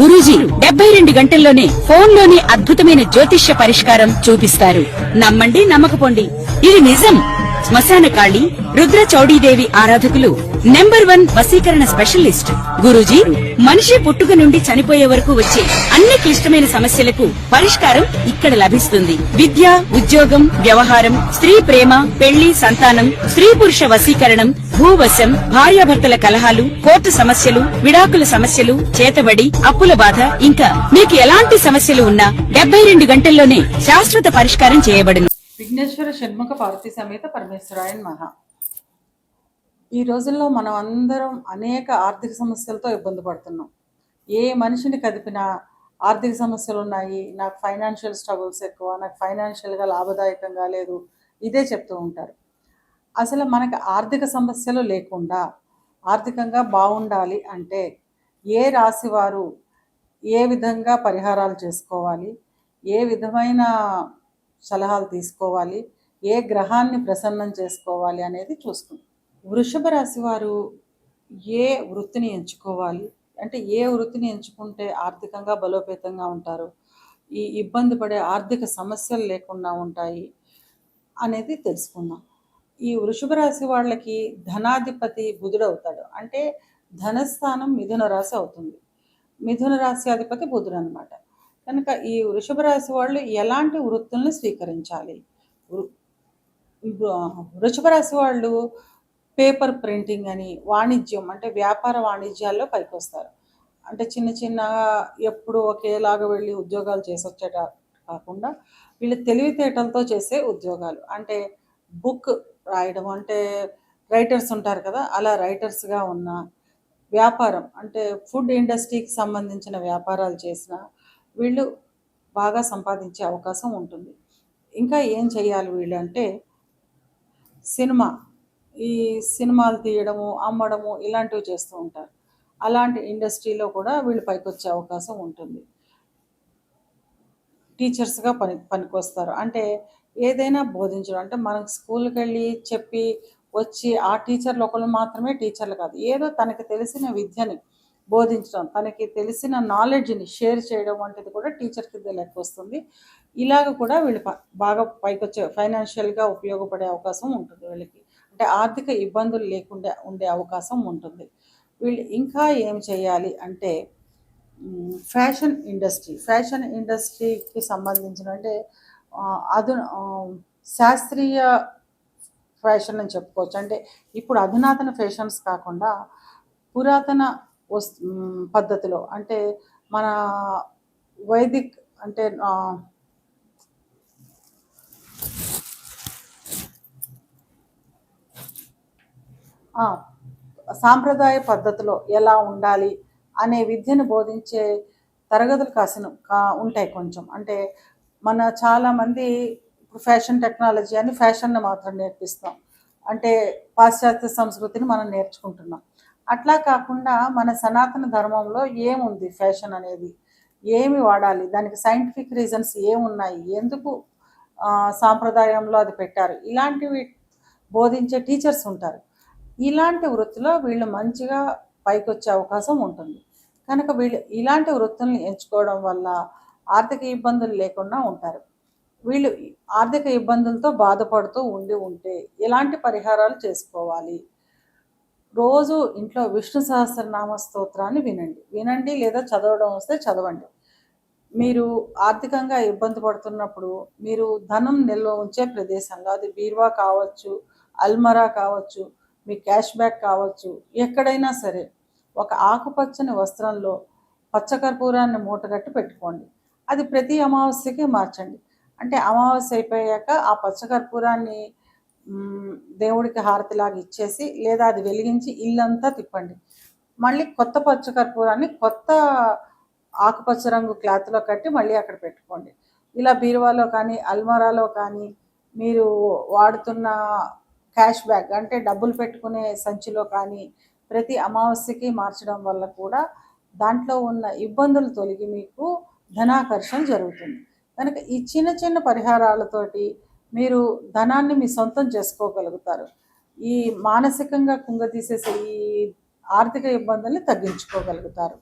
గురూజీ 72 గంటల్లోనే ఫోన్ లోని అద్భుతమైన జ్యోతిష్య పరిష్కారం చూపిస్తారు. నమ్మండి, నమ్మకపోండి, ఇది నిజం. శ్మశాన కాళి రుద్ర చౌడీదేవి ఆరాధకులు నంబర్ 1 వశీకరణ స్పెషలిస్ట్. గురూజీ మనిషి పుట్టుక నుండి చనిపోయే వరకు వచ్చే అన్ని క్లిష్టమైన సమస్యలకు పరిష్కారం ఇక్కడ లభిస్తుంది. విద్య, ఉద్యోగం, వ్యవహారం, స్త్రీ ప్రేమ, పెళ్లి, సంతానం, స్త్రీ పురుష వశీకరణం, భూవశం, భార్యాభర్తల కలహాలు, కోర్టు సమస్యలు, విడాకుల సమస్యలు, చేతబడి, అప్పుల బాధ, ఇంకా మీకు ఎలాంటి సమస్యలు ఉన్నా 72 గంటల్లోనే శాశ్వత పరిష్కారం చేయబడును. విఘ్నేశ్వర షణ్ముఖ పార్వతీ సమేత పరమేశ్వరాయన్ మహా. ఈ రోజుల్లో మనం అందరం అనేక ఆర్థిక సమస్యలతో ఇబ్బంది పడుతున్నాం. ఏ మనిషిని కదిపినా ఆర్థిక సమస్యలు ఉన్నాయి, నాకు ఫైనాన్షియల్ స్ట్రగుల్స్ ఎక్కువ, నాకు ఫైనాన్షియల్గా లాభదాయకంగా లేదు, ఇదే చెప్తూ ఉంటారు. అసలు మనకు ఆర్థిక సమస్యలు లేకుండా ఆర్థికంగా బాగుండాలి అంటే ఏ రాశి వారు ఏ విధంగా పరిహారాలు చేసుకోవాలి, ఏ విధమైన సలహాలు తీసుకోవాలి, ఏ గ్రహాన్ని ప్రసన్నం చేసుకోవాలి అనేది చూస్తుంది. వృషభ రాశి వారు ఏ వృత్తిని ఎంచుకోవాలి అంటే ఏ వృత్తిని ఎంచుకుంటే ఆర్థికంగా బలోపేతంగా ఉంటారు, ఈ ఇబ్బంది పడే ఆర్థిక సమస్యలు లేకుండా ఉంటాయి అనేది తెలుసుకుందాం. ఈ వృషభ రాశి వాళ్ళకి ధనాధిపతి బుధుడు అవుతాడు. అంటే ధనస్థానం మిథున రాశి అవుతుంది. మిథున రాశి అధిపతి బుధుడు అనమాట. కనుక ఈ వృషభ రాశి వాళ్ళు ఎలాంటి వృత్తులను స్వీకరించాలి? వృషభ రాశి వాళ్ళు పేపర్ ప్రింటింగ్ అని, వాణిజ్యం అంటే వ్యాపార వాణిజ్యాల్లో పైకి వస్తారు. అంటే చిన్న చిన్న ఎప్పుడు ఒకేలాగా వెళ్ళి ఉద్యోగాలు చేసి వచ్చేట కాకుండా వీళ్ళు తెలివితేటలతో చేసే ఉద్యోగాలు, అంటే బుక్ రాయడం, అంటే రైటర్స్ ఉంటారు కదా, అలా రైటర్స్గా ఉన్న వ్యాపారం, అంటే ఫుడ్ ఇండస్ట్రీకి సంబంధించిన వ్యాపారాలు చేసిన వీళ్ళు బాగా సంపాదించే అవకాశం ఉంటుంది. ఇంకా ఏం చేయాలి వీళ్ళు అంటే ఈ సినిమాలు తీయడము, అమ్మడము ఇలాంటివి చేస్తూ ఉంటారు. అలాంటి ఇండస్ట్రీలో కూడా వీళ్ళు పైకి వచ్చే అవకాశం ఉంటుంది. టీచర్స్గా పనికొస్తారు. అంటే ఏదైనా బోధించడం, అంటే మనకు స్కూల్కి వెళ్ళి చెప్పి వచ్చి ఆ టీచర్లు ఒకళ్ళు మాత్రమే టీచర్లు కాదు, ఏదో తనకి తెలిసిన విద్యని బోధించడం, తనకి తెలిసిన నాలెడ్జ్ని షేర్ చేయడం వంటిది కూడా టీచర్ కింద లెక్క వస్తుంది. ఇలాగ కూడా వీళ్ళు బాగా పైకి వచ్చే ఫైనాన్షియల్గా ఉపయోగపడే అవకాశం ఉంటుంది వీళ్ళకి. అంటే ఆర్థిక ఇబ్బందులు లేకుండా ఉండే అవకాశం ఉంటుంది. వీళ్ళు ఇంకా ఏం చేయాలి అంటే ఫ్యాషన్ ఇండస్ట్రీకి సంబంధించిన, అంటే శాస్త్రీయ ఫ్యాషన్ అని చెప్పుకోవచ్చు. అంటే ఇప్పుడు అధునాతన ఫ్యాషన్స్ కాకుండా పురాతన పద్ధతిలో, అంటే మన వైదిక్, అంటే సాంప్రదాయ పద్ధతిలో ఎలా ఉండాలి అనే విద్యను బోధించే తరగతులు ఉంటాయి కొంచెం. అంటే మన చాలామంది ఇప్పుడు ఫ్యాషన్ టెక్నాలజీ అని ఫ్యాషన్ని మాత్రం నేర్పిస్తాం, అంటే పాశ్చాత్య సంస్కృతిని మనం నేర్చుకుంటున్నాం. అట్లా కాకుండా మన సనాతన ధర్మంలో ఏముంది, ఫ్యాషన్ అనేది ఏమి వాడాలి, దానికి సైంటిఫిక్ రీజన్స్ ఏమున్నాయి, ఎందుకు సాంప్రదాయంలో అది పెట్టారు, ఇలాంటివి బోధించే టీచర్స్ ఉంటారు. ఇలాంటి వృత్తిలో వీళ్ళు మంచిగా పైకి వచ్చే అవకాశం ఉంటుంది. కనుక వీళ్ళు ఇలాంటి వృత్తుల్ని ఎంచుకోవడం వల్ల ఆర్థిక ఇబ్బందులు లేకుండా ఉంటారు. వీళ్ళు ఆర్థిక ఇబ్బందులతో బాధపడుతూ ఉంటే ఎలాంటి పరిహారాలు చేసుకోవాలి? రోజు ఇంట్లో విష్ణు సహస్రనామ స్తోత్రాన్ని వినండి లేదా చదవడం వస్తే చదవండి. మీరు ఆర్థికంగా ఇబ్బంది పడుతున్నప్పుడు మీరు ధనం నిల్వ ఉంచే ప్రదేశంలో, అది బీరువా కావచ్చు, అల్మరా కావచ్చు, మీ క్యాష్ బ్యాగ్ కావచ్చు, ఎక్కడైనా సరే ఒక ఆకుపచ్చని వస్త్రంలో పచ్చకర్పూరాన్ని మూటగట్టి పెట్టుకోండి. అది ప్రతి అమావాస్యకి మార్చండి. అంటే అమావాస్య అయిపోయాక ఆ పచ్చకర్పూరాన్ని దేవుడికి హారతిలాగా ఇచ్చేసి, లేదా అది వెలిగించి ఇల్లంతా తిప్పండి. మళ్ళీ కొత్త పచ్చకర్పూరాన్ని కొత్త ఆకుపచ్చ రంగు క్లాత్లో కట్టి మళ్ళీ అక్కడ పెట్టుకోండి. ఇలా బీరువాలో కానీ అల్మారాలో కానీ మీరు వాడుతున్న క్యాష్ బ్యాగ్, అంటే డబ్బులు పెట్టుకునే సంచిలో కానీ ప్రతి అమావాస్యకి మార్చడం వల్ల కూడా దాంట్లో ఉన్న ఇబ్బందులు తొలగి మీకు ధనాకర్షణ జరుగుతుంది. కనుక ఈ చిన్న చిన్న పరిహారాలతోటి మీరు ధనాన్ని మీ సొంతం చేసుకోగలుగుతారు. ఈ మానసికంగా కుంగతీసేసే ఈ ఆర్థిక ఇబ్బందుల్ని తగ్గించుకోగలుగుతారు.